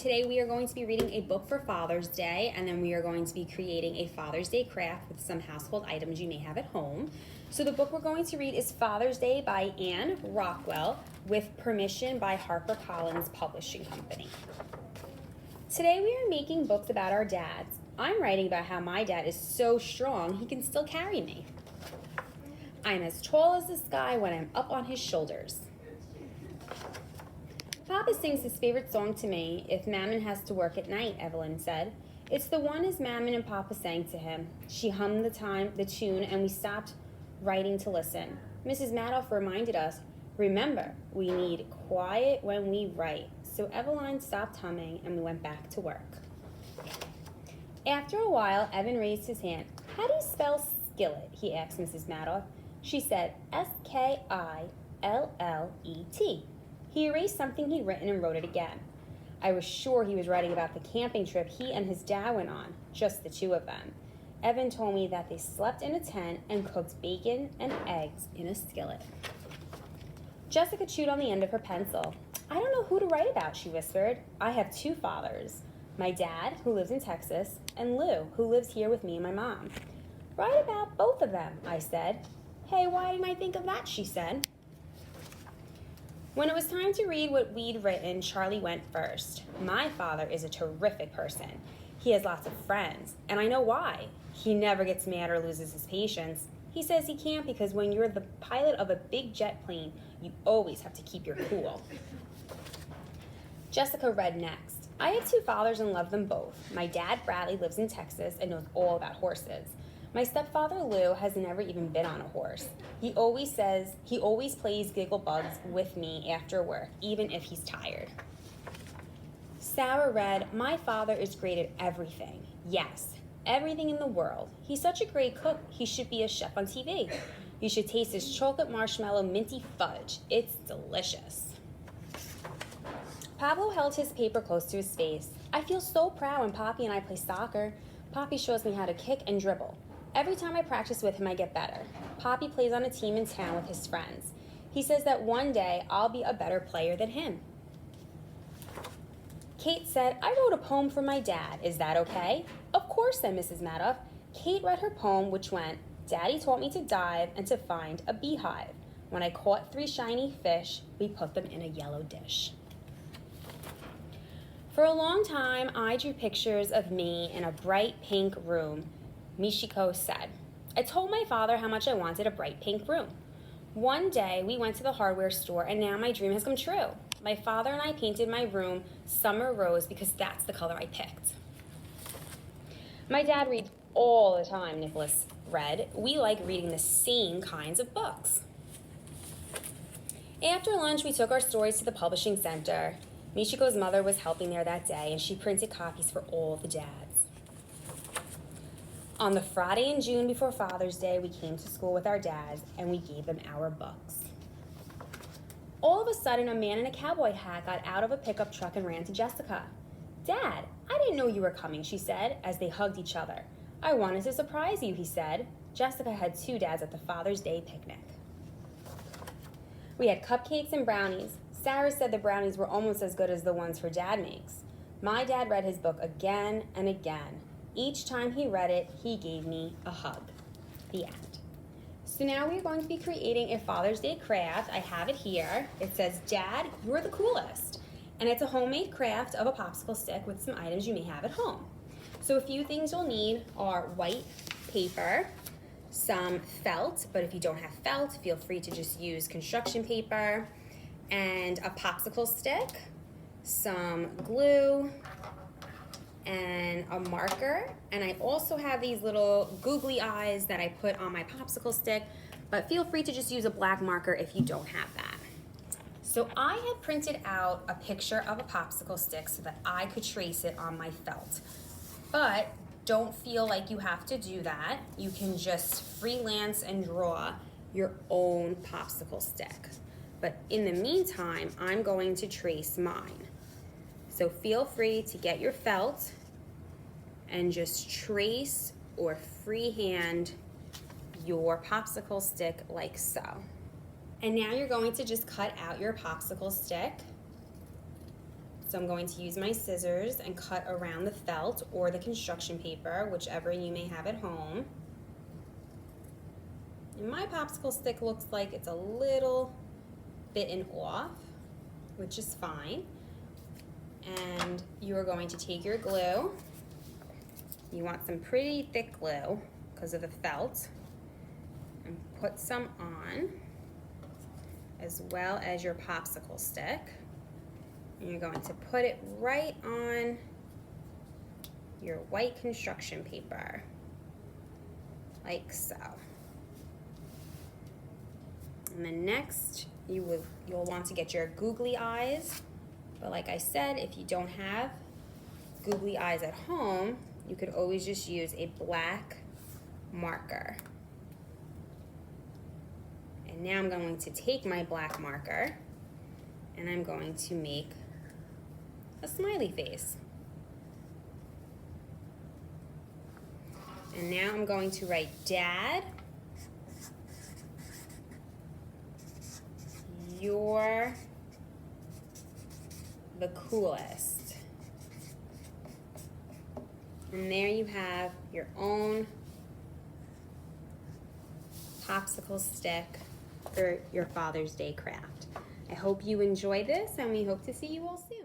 today we are going to be reading a book for Father's Day, and then we are going to be creating a Father's Day craft with some household items you may have at home. So the book we're going to read is Father's Day by Anne Rockwell, with permission by HarperCollins Publishing Company. Today we are making books about our dads. I'm writing about how my dad is so strong he can still carry me. I'm as tall as the sky when I'm up on his shoulders. Papa sings his favorite song to me, If Mammon Has to Work at Night, Evelyn said. It's the one as Mammon and Papa sang to him. She hummed the tune, and we stopped writing to listen. Mrs. Madoff reminded us, remember, we need quiet when we write. So Eveline stopped humming, and we went back to work. After a while, Evan raised his hand. How do you spell skillet? He asked Mrs. Madoff. She said, S-K-I-L-L-E-T. He erased something he'd written and wrote it again. I was sure he was writing about the camping trip he and his dad went on, just the two of them. Evan told me that they slept in a tent and cooked bacon and eggs in a skillet. Jessica chewed on the end of her pencil. I don't know who to write about, she whispered. I have two fathers, my dad, who lives in Texas, and Lou, who lives here with me and my mom. Write about both of them, I said. Hey, why didn't I think of that, she said. When it was time to read what we'd written, Charlie went first. My father is a terrific person. He has lots of friends, and I know why. He never gets mad or loses his patience. He says he can't because when you're the pilot of a big jet plane, you always have to keep your cool. Jessica read next. I have two fathers and love them both. My dad, Bradley, lives in Texas and knows all about horses. My stepfather, Lou, has never even been on a horse. He always plays giggle bugs with me after work, even if he's tired. Sarah read, my father is great at everything. Yes, everything in the world. He's such a great cook, he should be a chef on TV. You should taste his chocolate marshmallow minty fudge. It's delicious. Pablo held his paper close to his face. I feel so proud when Poppy and I play soccer. Poppy shows me how to kick and dribble. Every time I practice with him, I get better. Poppy plays on a team in town with his friends. He says that one day I'll be a better player than him. Kate said, I wrote a poem for my dad. Is that okay? Of course, said Mrs. Madoff. Kate read her poem, which went, Daddy taught me to dive and to find a beehive. When I caught 3 shiny fish, we put them in a yellow dish. For a long time, I drew pictures of me in a bright pink room. Michiko said, I told my father how much I wanted a bright pink room. One day, we went to the hardware store, and now my dream has come true. My father and I painted my room summer rose because that's the color I picked. My dad reads all the time, Nicholas read. We like reading the same kinds of books. After lunch, we took our stories to the publishing center. Michiko's mother was helping there that day, and she printed copies for all the dads. On the Friday in June before Father's Day, we came to school with our dads, and we gave them our books. All of a sudden, a man in a cowboy hat got out of a pickup truck and ran to Jessica. Dad, I didn't know you were coming, she said, as they hugged each other. I wanted to surprise you, he said. Jessica had 2 dads at the Father's Day picnic. We had cupcakes and brownies. Sarah said the brownies were almost as good as the ones her dad makes. My dad read his book again and again. Each time he read it, he gave me a hug. The end. So now we're going to be creating a Father's Day craft. I have it here. It says, Dad, you're the coolest. And it's a homemade craft of a popsicle stick with some items you may have at home. So a few things you'll need are white paper, some felt, but if you don't have felt, feel free to just use construction paper, and a popsicle stick, some glue, and a marker. And I also have these little googly eyes that I put on my popsicle stick, but feel free to just use a black marker if you don't have that. So I had printed out a picture of a popsicle stick so that I could trace it on my felt. But don't feel like you have to do that. You can just freelance and draw your own popsicle stick. But in the meantime, I'm going to trace mine. So feel free to get your felt and just trace or freehand your popsicle stick like so. And now you're going to just cut out your popsicle stick. So I'm going to use my scissors and cut around the felt or the construction paper, whichever you may have at home. And my popsicle stick looks like it's a little bitten off, which is fine. And you are going to take your glue. You want some pretty thick glue because of the felt, and put some on, as well as your popsicle stick. And you're going to put it right on your white construction paper, like so. And then next, you'll want to get your googly eyes. But like I said, if you don't have googly eyes at home, you could always just use a black marker. And now I'm going to take my black marker and I'm going to make a smiley face. And now I'm going to write Dad, you're the coolest. And there you have your own popsicle stick for your Father's Day craft. I hope you enjoy this, and we hope to see you all soon.